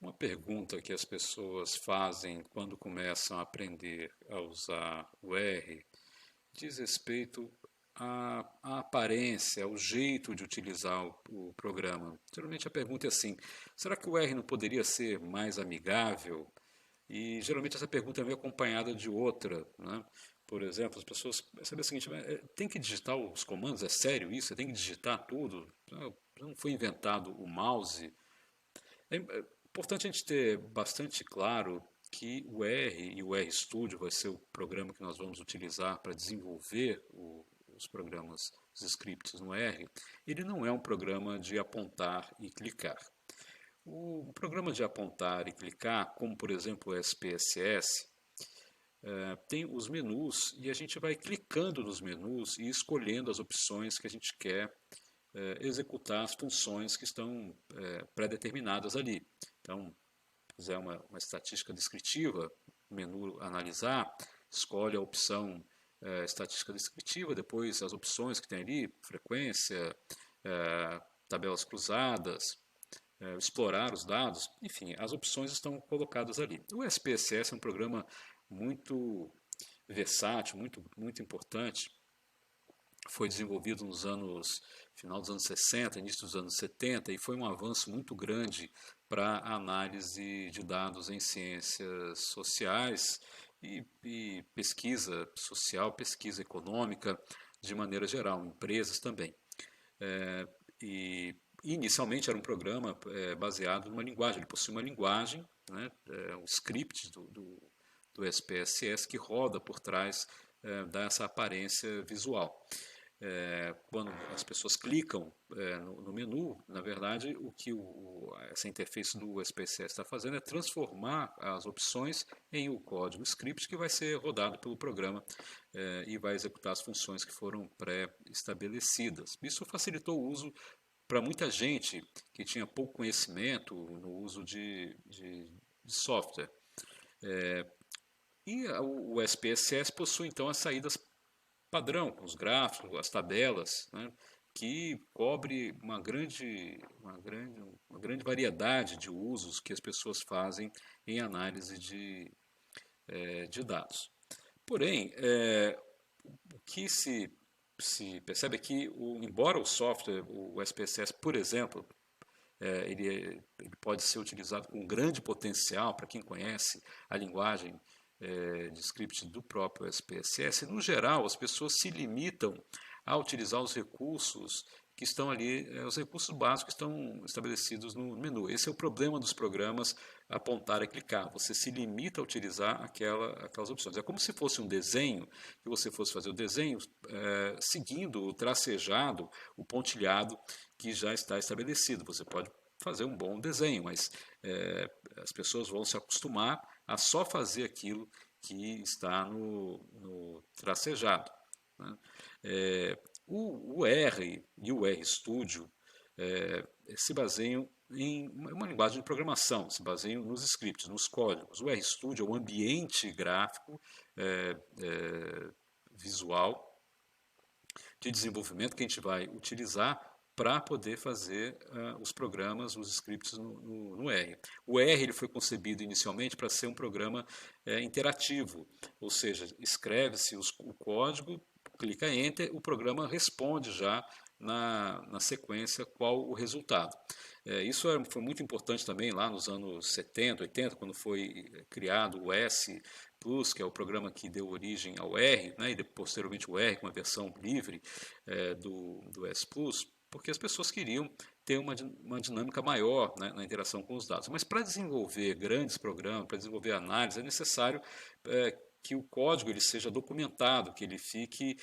Uma pergunta que as pessoas fazem quando começam a aprender a usar o R diz respeito à aparência, ao jeito de utilizar o programa. Geralmente a pergunta é assim: será que o R não poderia ser mais amigável? E geralmente essa pergunta vem acompanhada de outra, né? Por exemplo, as pessoas sabem o seguinte: tem que digitar os comandos? É sério isso? Você tem que digitar tudo? Não foi inventado o mouse? É importante a gente ter bastante claro que o R e o RStudio vai ser o programa que nós vamos utilizar para desenvolver os programas, os scripts no R. Ele não é um programa de apontar e clicar. O programa de apontar e clicar, como por exemplo o SPSS, tem os menus e a gente vai clicando nos menus e escolhendo as opções que a gente quer executar as funções que estão pré-determinadas ali. Então, se quiser uma estatística descritiva, menu analisar, escolhe a opção estatística descritiva, depois as opções que tem ali, frequência, tabelas cruzadas, explorar os dados, enfim, as opções estão colocadas ali. O SPSS é um programa muito versátil, muito importante, foi desenvolvido nos anos final dos anos 60, início dos anos 70 e foi um avanço muito grande para a análise de dados em ciências sociais e pesquisa social, pesquisa econômica de maneira geral, empresas também. E inicialmente era um programa baseado numa linguagem, ele possui uma linguagem, né, um script do SPSS que roda por trás dessa aparência visual. Quando as pessoas clicam no menu, na verdade, o que essa interface do SPSS está fazendo é transformar as opções em um código script que vai ser rodado pelo programa e vai executar as funções que foram pré-estabelecidas. Isso facilitou o uso para muita gente que tinha pouco conhecimento no uso de software. E o SPSS possui então as saídas padrão, com os gráficos, as tabelas, né, que cobre uma grande variedade de usos que as pessoas fazem em análise de dados. Porém, o que se percebe é que, embora o software, o SPSS, por exemplo, ele pode ser utilizado com grande potencial para quem conhece a linguagem de script do próprio SPSS. No geral, as pessoas se limitam a utilizar os recursos que estão ali, os recursos básicos que estão estabelecidos no menu. Esse é o problema dos programas apontar e clicar. Você se limita a utilizar aquelas opções. É como se fosse um desenho, que você fosse fazer o desenho seguindo o tracejado, o pontilhado que já está estabelecido. Você pode fazer um bom desenho, mas as pessoas vão se acostumar a só fazer aquilo que está no tracejado. Né? O R e o RStudio se baseiam em uma linguagem de programação, se baseiam nos scripts, nos códigos. O RStudio é um ambiente gráfico visual de desenvolvimento que a gente vai utilizar para poder fazer os programas, os scripts no R. O R ele foi concebido inicialmente para ser um programa interativo, ou seja, escreve-se o código, clica Enter, o programa responde já na sequência qual o resultado. Isso foi muito importante também lá nos anos 70, 80, quando foi criado o S Plus, que é o programa que deu origem ao R, né, e posteriormente o R com a versão livre do S Plus, porque as pessoas queriam ter uma dinâmica maior, né, na interação com os dados. Mas para desenvolver grandes programas, para desenvolver análise, é necessário que o código ele seja documentado, que ele fique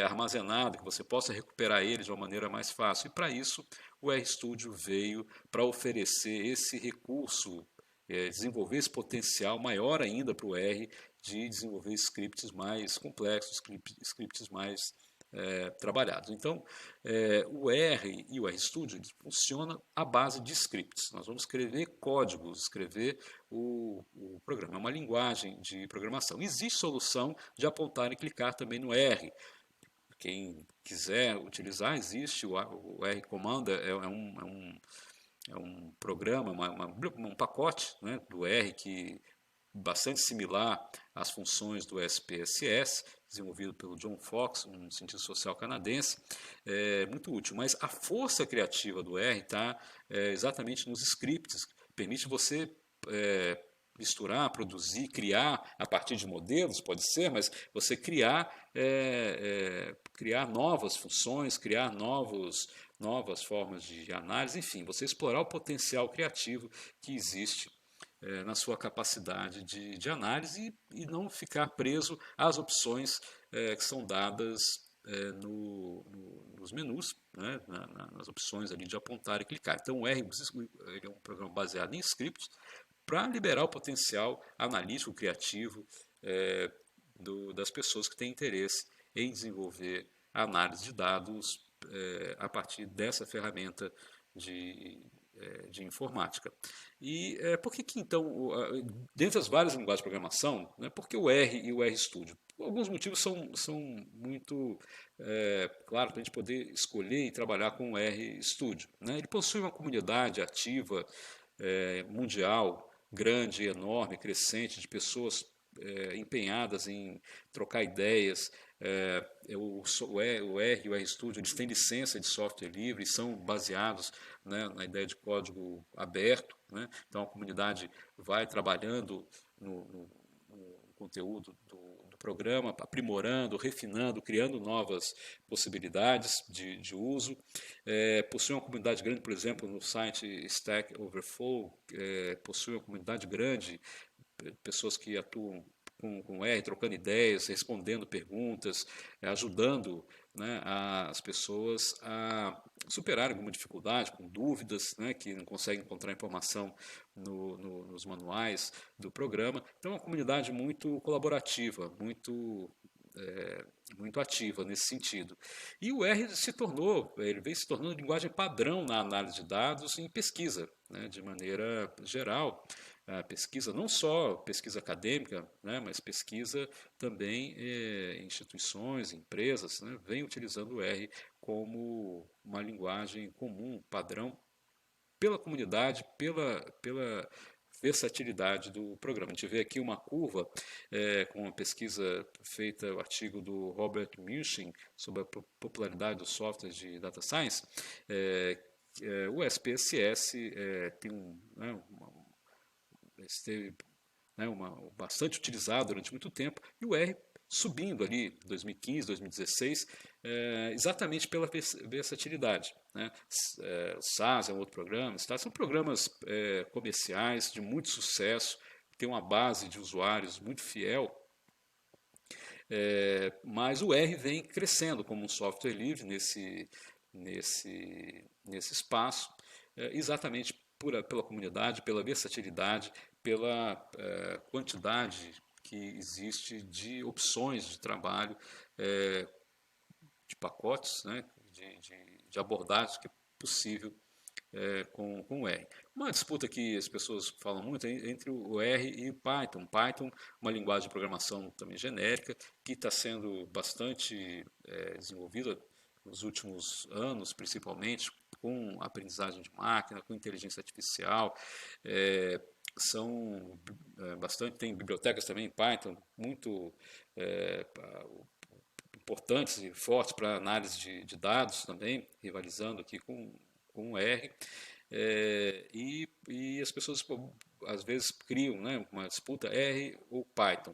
armazenado, que você possa recuperar ele de uma maneira mais fácil. E para isso o RStudio veio para oferecer esse recurso, desenvolver esse potencial maior ainda para o R de desenvolver scripts mais complexos, scripts mais trabalhados. Então, o R e o RStudio funcionam à base de scripts. Nós vamos escrever códigos, escrever o programa. É uma linguagem de programação. Existe solução de apontar e clicar também no R. Quem quiser utilizar, existe o R Commander, é um programa, um pacote, né, do R que bastante similar às funções do SPSS, desenvolvido pelo John Fox, um cientista social canadense, é muito útil. Mas a força criativa do R está exatamente nos scripts, permite você misturar, produzir, criar a partir de modelos, pode ser, mas você criar novas funções, criar novas formas de análise, enfim, você explorar o potencial criativo que existe na sua capacidade de análise e não ficar preso às opções que são dadas nos menus, né, nas opções ali de apontar e clicar. Então o R ele é um programa baseado em scripts para liberar o potencial analítico, criativo das pessoas que têm interesse em desenvolver análise de dados a partir dessa ferramenta de informática. E por que então, dentre as várias linguagens de programação, né, por que o R e o RStudio? Alguns motivos são muito claros para a gente poder escolher e trabalhar com o RStudio. Né? Ele possui uma comunidade ativa, mundial, grande, enorme, crescente, de pessoas empenhadas em trocar ideias. O R e o RStudio eles têm licença de software livre, são baseados, né, na ideia de código aberto. Né? Então a comunidade vai trabalhando no conteúdo do programa, aprimorando, refinando, criando novas possibilidades de uso. Possui uma comunidade grande, por exemplo, no site Stack Overflow, possui uma comunidade grande, pessoas que atuam com R, trocando ideias, respondendo perguntas, ajudando, né, as pessoas a superarem alguma dificuldade, com dúvidas, né, que não conseguem encontrar informação nos manuais do programa. Então é uma comunidade muito colaborativa, muito ativa nesse sentido. E o R ele vem se tornando linguagem padrão na análise de dados e em pesquisa, né, de maneira geral. A pesquisa, não só pesquisa acadêmica, né, mas pesquisa também em instituições, empresas, né, vem utilizando o R como uma linguagem comum, padrão, pela comunidade, pela versatilidade do programa. A gente vê aqui uma curva com uma pesquisa feita, o artigo do Robert Munchin sobre a popularidade dos softwares de data science. O SPSS tem esteve bastante utilizado durante muito tempo, e o R subindo ali 2015, 2016, exatamente pela versatilidade. Né? O SAS é um outro programa, são programas comerciais de muito sucesso, tem uma base de usuários muito fiel, mas o R vem crescendo como um software livre nesse espaço, exatamente pela comunidade, pela versatilidade, pela quantidade que existe de opções de trabalho, de pacotes, né, de abordagens que é possível com o R. Uma disputa que as pessoas falam muito é entre o R e o Python. Python, uma linguagem de programação também genérica, que está sendo bastante desenvolvida nos últimos anos, principalmente com aprendizagem de máquina, com inteligência artificial. Tem bibliotecas também em Python muito importantes e fortes para análise de dados também, rivalizando aqui com o R. E as pessoas às vezes criam, né, uma disputa R ou Python.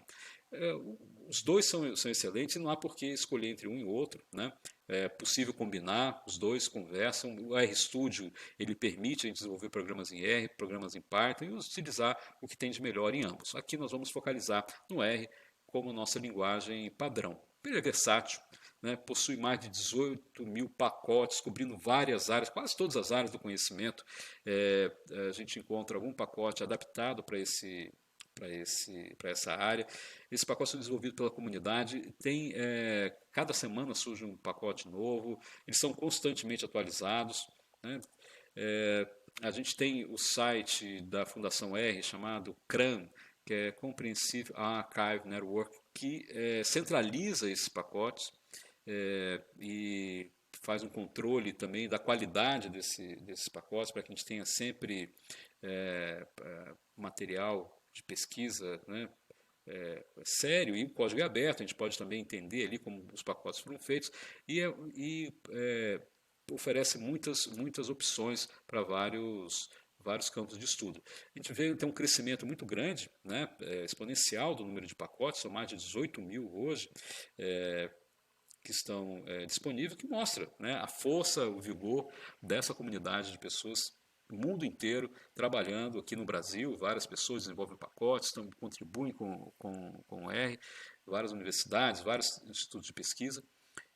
Os dois são excelentes e não há por que escolher entre um e outro. Né? É possível combinar, os dois conversam. O RStudio ele permite a gente desenvolver programas em R, programas em Python e utilizar o que tem de melhor em ambos. Aqui nós vamos focalizar no R como nossa linguagem padrão. Ele é versátil, né? Possui mais de 18 mil pacotes, cobrindo várias áreas, quase todas as áreas do conhecimento. A gente encontra algum pacote adaptado para essa área. Esse pacote é desenvolvido pela comunidade. Cada semana surge um pacote novo, eles são constantemente atualizados. Né? A gente tem o site da Fundação R, chamado CRAN, que é Comprehensive Archive Network, que centraliza esses pacotes e faz um controle também da qualidade desses pacotes, para que a gente tenha sempre material de pesquisa, né, sério, e o código é aberto, a gente pode também entender ali como os pacotes foram feitos, e oferece muitas opções para vários campos de estudo. A gente vê tem um crescimento muito grande, né, exponencial do número de pacotes, são mais de 18 mil hoje, que estão disponíveis, que mostra, né, a força, o vigor dessa comunidade de pessoas do mundo inteiro trabalhando aqui no Brasil. Várias pessoas desenvolvem pacotes, contribuem com o R, várias universidades, vários institutos de pesquisa,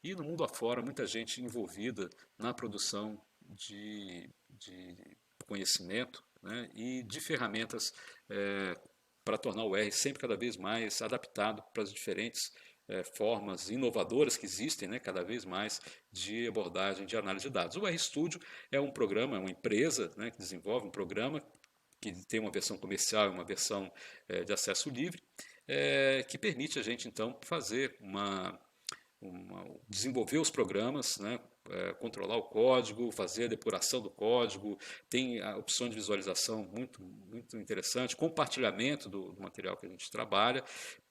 e no mundo afora muita gente envolvida na produção de conhecimento, né, e de ferramentas para tornar o R sempre cada vez mais adaptado para as diferentes formas inovadoras que existem, né, cada vez mais, de abordagem de análise de dados. O RStudio é um programa, é uma empresa, né, que desenvolve um programa que tem uma versão comercial e uma versão de acesso livre, que permite a gente então fazer desenvolver os programas, né, controlar o código, fazer a depuração do código, tem a opção de visualização muito interessante, compartilhamento do material que a gente trabalha.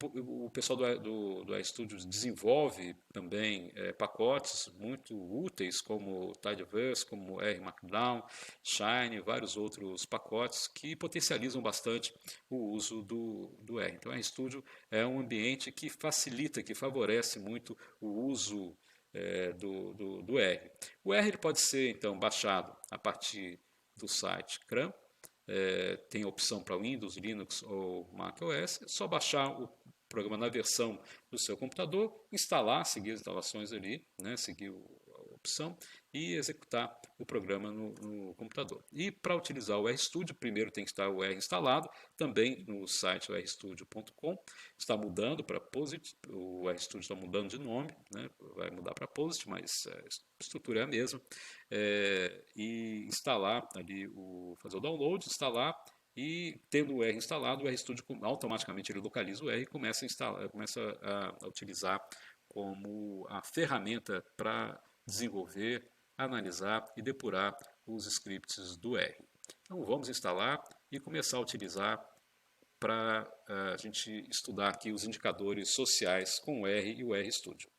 O pessoal do RStudio desenvolve também pacotes muito úteis, como Tidyverse, como R Markdown, Shine, vários outros pacotes que potencializam bastante o uso do R. Então, o RStudio é um ambiente que facilita, que favorece muito o uso do R. O R ele pode ser, então, baixado a partir do site CRAN. Tem opção para Windows, Linux ou macOS. É só baixar o programa na versão do seu computador, instalar, seguir as instalações ali, né, seguir a opção e executar o programa no computador. E para utilizar o RStudio, primeiro tem que estar o R instalado, também no site rstudio.com. Está mudando para POSIT, o RStudio está mudando de nome, né, vai mudar para POSIT, mas a estrutura é a mesma. E instalar ali, fazer o download, instalar, e tendo o R instalado, o RStudio automaticamente ele localiza o R e começa a utilizar como a ferramenta para desenvolver, analisar e depurar os scripts do R. Então vamos instalar e começar a utilizar para a gente estudar aqui os indicadores sociais com o R e o RStudio.